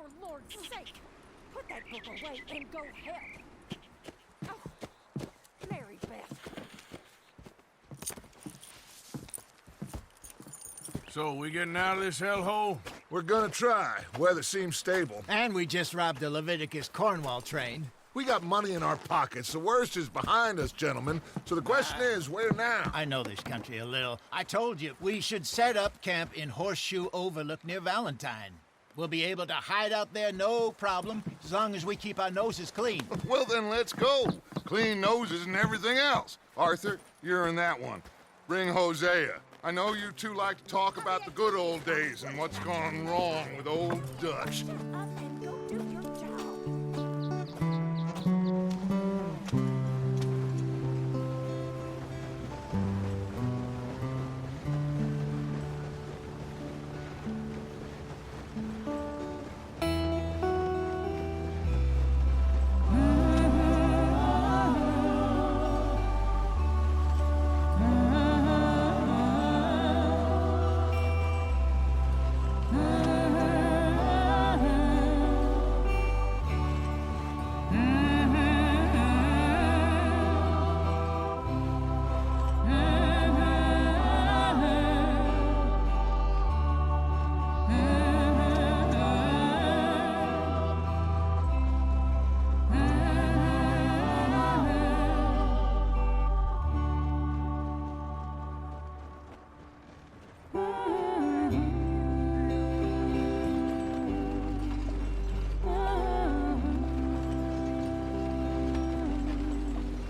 for Lord's sake! Put that book away and go help! Oh, Mary Beth. So, we getting out of this hellhole? We're gonna try. Weather seems stable. And we just robbed the Leviticus Cornwall train. We got money in our pockets. The worst is behind us, gentlemen. So the question is, where now? I know this country a little. I told you, we should set up camp in Horseshoe Overlook near Valentine. We'll be able to hide out there, no problem, as long as we keep our noses clean. Well, then let's go. Clean noses and everything else. Arthur, you're in that one. Bring Hosea. I know you two like to talk about the good old days and what's gone wrong with old Dutch. Shut up and go do your job.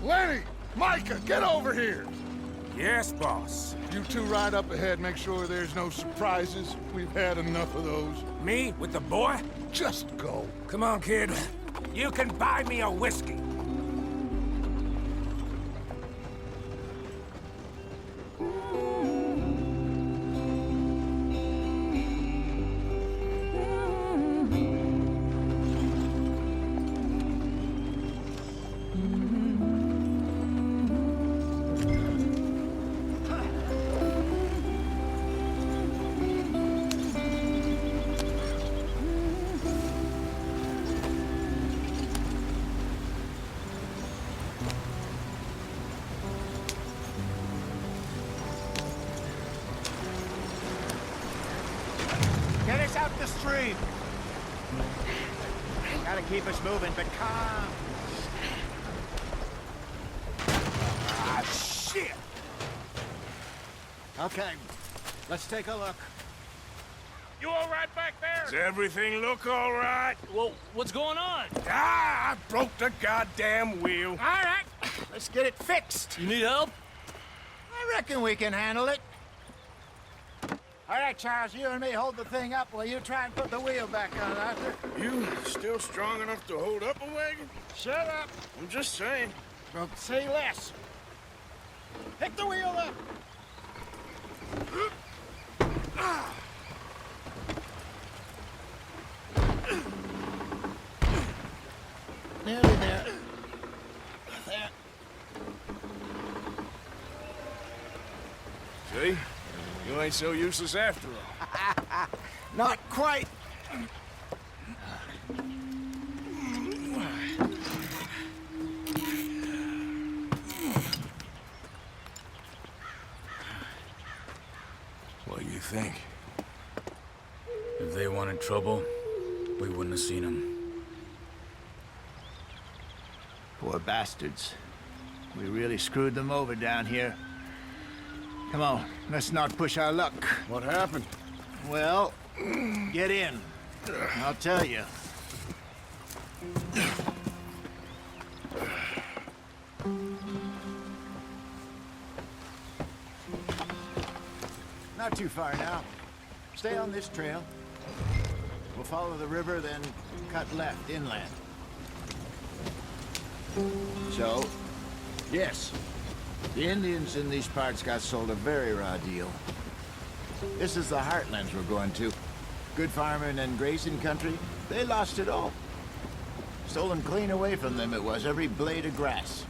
Lenny! Micah, get over here! Yes, boss. You two ride up ahead, make sure there's no surprises. We've had enough of those. Me? With the boy? Just go. Come on, kid. You can buy me a whiskey. Get us out the stream! Gotta keep us moving, but calm. Ah, shit! Okay, let's take a look. You all right back there? Does everything look all right? Well, what's going on? Ah, I broke the goddamn wheel. All right, let's get it fixed. You need help? I reckon we can handle it. All right, Charles, you and me hold the thing up while you try and put the wheel back on, Arthur. You still strong enough to hold up a wagon? Shut up. I'm just saying. Well, say less. Pick the wheel up. Nearly there. There. See? You ain't so useless after all. Not quite. What do you think? If they wanted trouble, we wouldn't have seen them. Poor bastards. We really screwed them over down here. Come on, let's not push our luck. What happened? Well, get in. I'll tell you. Not too far now. Stay on this trail. We'll follow the river, then cut left inland. So, yes, the Indians in these parts got sold a very raw deal. This is the heartlands we're going to. Good farming and grazing country, they lost it all. Stolen clean away from them it was, every blade of grass.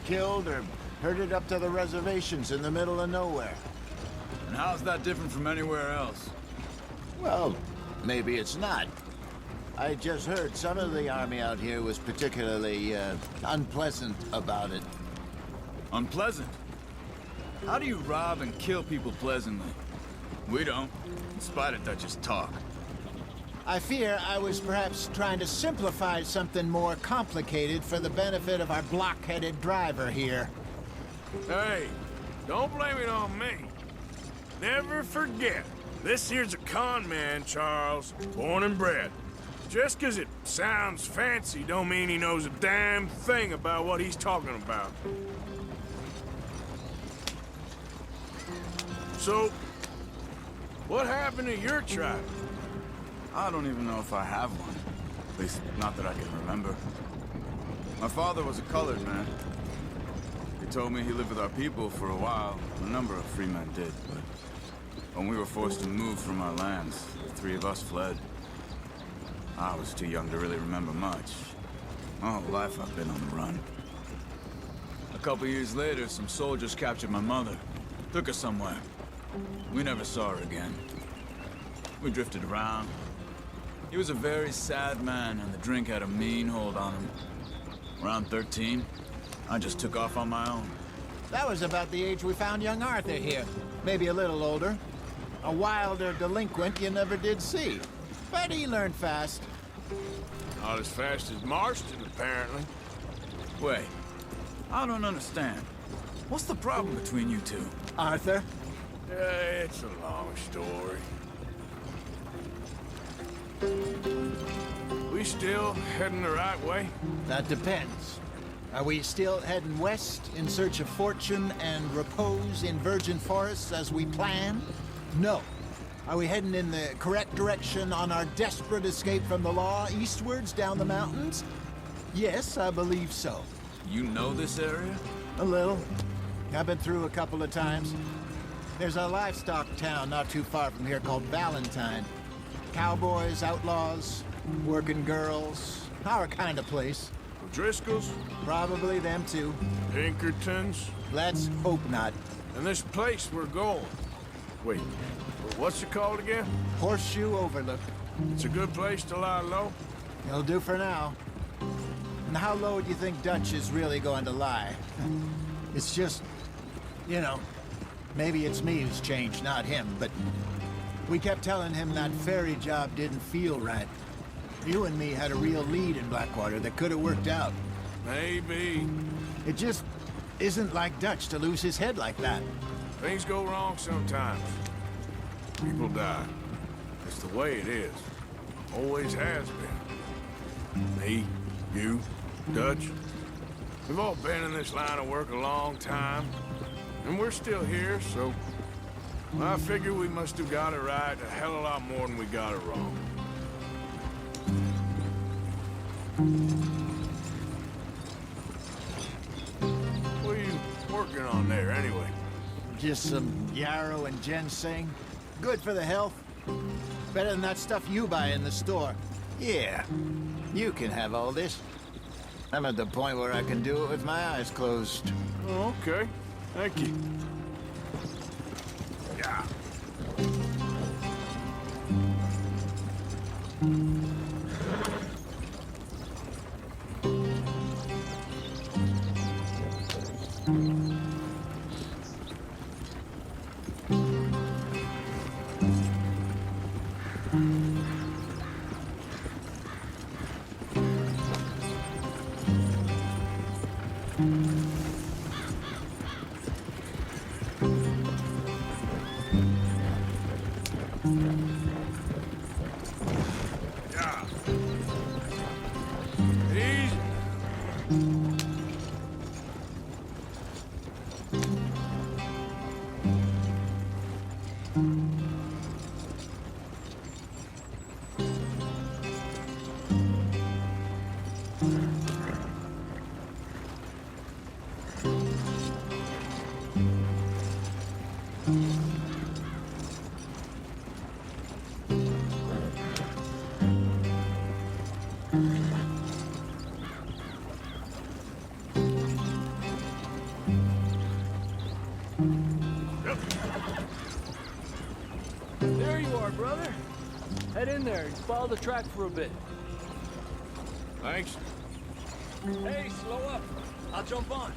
Killed or herded up to the reservations in the middle of nowhere. And how's that different from anywhere else? Well, maybe it's not. I just heard some of the army out here was particularly unpleasant about it. Unpleasant? How do you rob and kill people pleasantly? We don't, in spite of Dutch's talk. I fear I was perhaps trying to simplify something more complicated for the benefit of our block-headed driver here. Hey, don't blame it on me. Never forget, this here's a con man, Charles, born and bred. Just 'cause it sounds fancy don't mean he knows a damn thing about what he's talking about. So, what happened to your tribe? I don't even know if I have one. At least, not that I can remember. My father was a colored man. He told me he lived with our people for a while. A number of free men did, but when we were forced to move from our lands, the three of us fled. I was too young to really remember much. My whole life I've been on the run. A couple years later, some soldiers captured my mother. Took her somewhere. We never saw her again. We drifted around. He was a very sad man, and the drink had a mean hold on him. Around 13, I just took off on my own. That was about the age we found young Arthur here. Maybe a little older. A wilder delinquent you never did see. But he learned fast. Not as fast as Marston, apparently. Wait, I don't understand. What's the problem between you two? Arthur? It's a long story. We still heading the right way? That depends. Are we still heading west in search of fortune and repose in virgin forests as we planned? No. Are we heading in the correct direction on our desperate escape from the law eastwards down the mountains? Yes, I believe so. You know this area? A little. I've been through a couple of times. There's a livestock town not too far from here called Valentine. Cowboys, outlaws, working girls, our kind of place. Driscoll's? Probably them too. Pinkertons? Let's hope not. And this place we're going. Wait, what's it called again? Horseshoe Overlook. It's a good place to lie low? It'll do for now. And how low do you think Dutch is really going to lie? It's just, you know, maybe it's me who's changed, not him, but we kept telling him that ferry job didn't feel right. You and me had a real lead in Blackwater that could have worked out. Maybe. It just isn't like Dutch to lose his head like that. Things go wrong sometimes. People die. It's the way it is. Always has been. Me, you, Dutch. We've all been in this line of work a long time. And we're still here, so I figure we must have got it right a hell of a lot more than we got it wrong. What are you working on there, anyway? Just some yarrow and ginseng. Good for the health. Better than that stuff you buy in the store. Yeah, you can have all this. I'm at the point where I can do it with my eyes closed. Oh, okay. Thank you. Yeah. There you are, brother. Head in there and follow the track for a bit. Thanks. Hey, slow up. I'll jump on.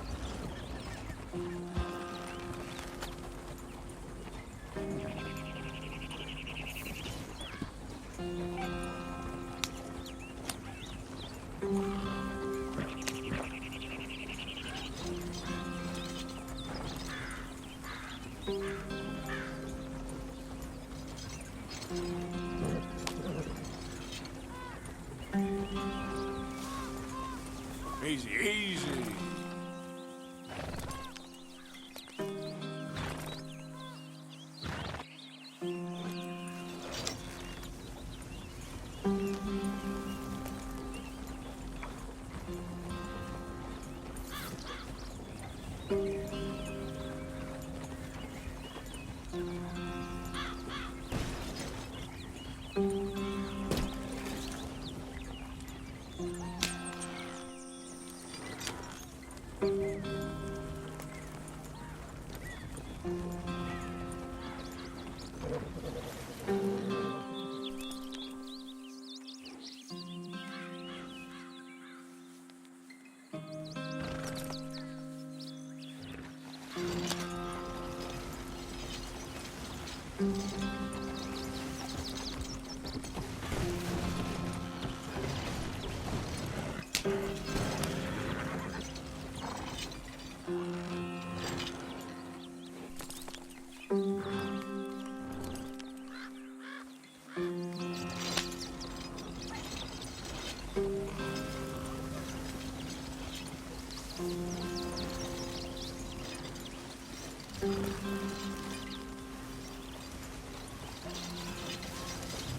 Easy, easy.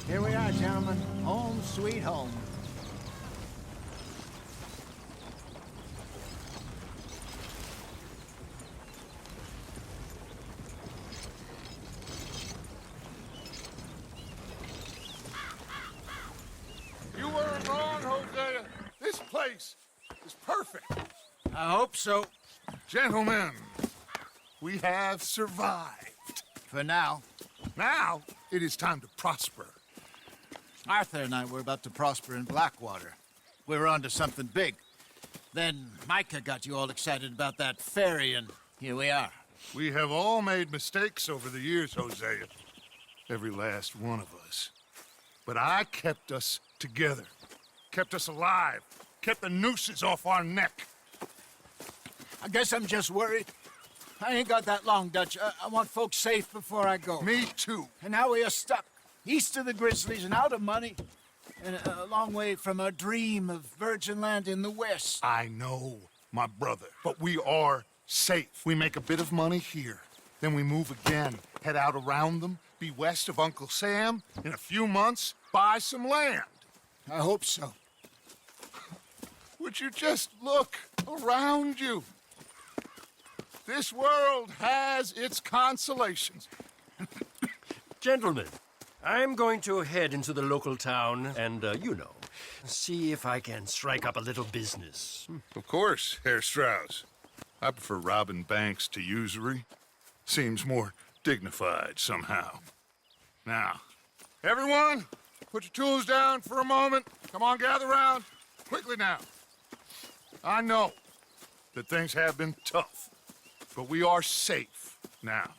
Here we are, gentlemen. Home sweet home. You weren't wrong, Hosea. This place is perfect. I hope so. Gentlemen, we have survived. For now. Now, it is time to prosper. Arthur and I were about to prosper in Blackwater. We were onto something big. Then Micah got you all excited about that ferry, and here we are. We have all made mistakes over the years, Hosea. Every last one of us. But I kept us together. Kept us alive. Kept the nooses off our neck. I guess I'm just worried. I ain't got that long, Dutch. I want folks safe before I go. Me too. And now we are stuck, east of the Grizzlies and out of money, and a long way from our dream of virgin land in the west. I know, my brother. But we are safe. We make a bit of money here. Then we move again, head out around them, be west of Uncle Sam. In a few months, buy some land. I hope so. Would you just look around you? This world has its consolations. Gentlemen, I'm going to head into the local town and, see if I can strike up a little business. Of course, Herr Strauss. I prefer robbing banks to usury. Seems more dignified somehow. Now, everyone, put your tools down for a moment. Come on, gather round. Quickly now. I know that things have been tough, but we are safe now,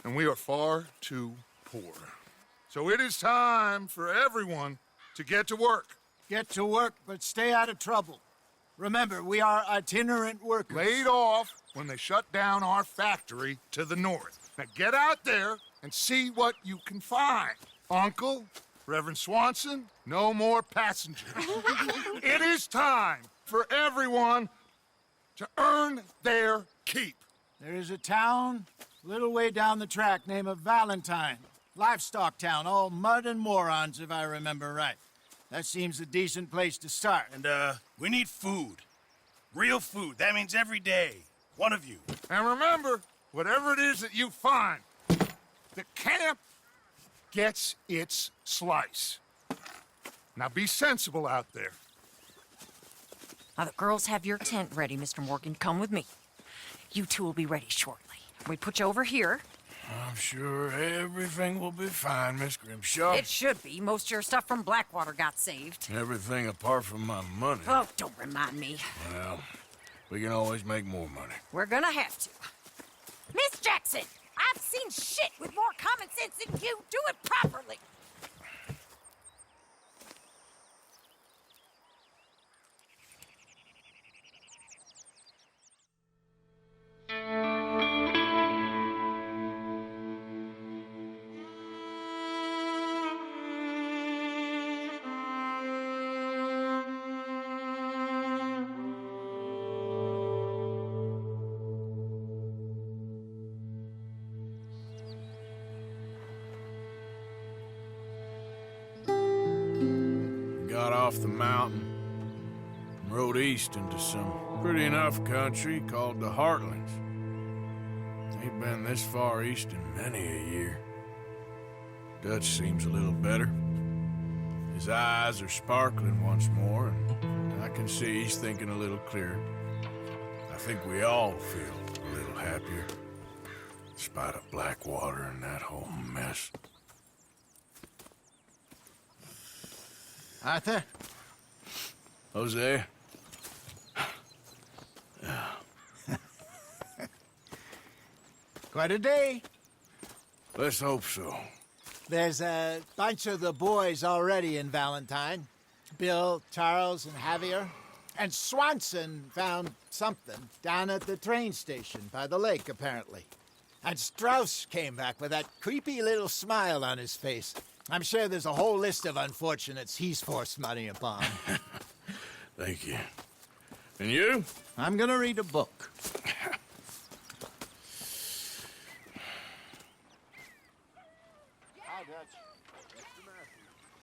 and we are far too poor. So it is time for everyone to get to work. Get to work, but stay out of trouble. Remember, we are itinerant workers. Laid off when they shut down our factory to the north. Now get out there and see what you can find. Uncle, Reverend Swanson, no more passengers. It is time for everyone to earn their keep. There is a town a little way down the track named Valentine. Livestock town, all mud and morons, if I remember right. That seems a decent place to start. And, we need food. Real food. That means every day. One of you. And remember, whatever it is that you find, the camp gets its slice. Now be sensible out there. Now, the girls have your tent ready, Mr. Morgan. Come with me. You two will be ready shortly. We put you over here, I'm sure everything will be fine, Miss Grimshaw. It should be. Most of your stuff from Blackwater got saved. Everything apart from my money. Oh, don't remind me. Well, we can always make more money. We're gonna have to. Miss Jackson, I've seen shit with more common sense than you. Do it properly. Got off the mountain and rode east into some pretty enough country called the Heartlands. Ain't been this far east in many a year. Dutch seems a little better. His eyes are sparkling once more, and I can see he's thinking a little clearer. I think we all feel a little happier, in spite of Blackwater and that whole mess. Arthur? Jose? Quite a day. Let's hope so. There's a bunch of the boys already in Valentine. Bill, Charles, and Javier. And Swanson found something down at the train station by the lake, apparently. And Strauss came back with that creepy little smile on his face. I'm sure there's a whole list of unfortunates he's forced money upon. Thank you. And you? I'm gonna read a book.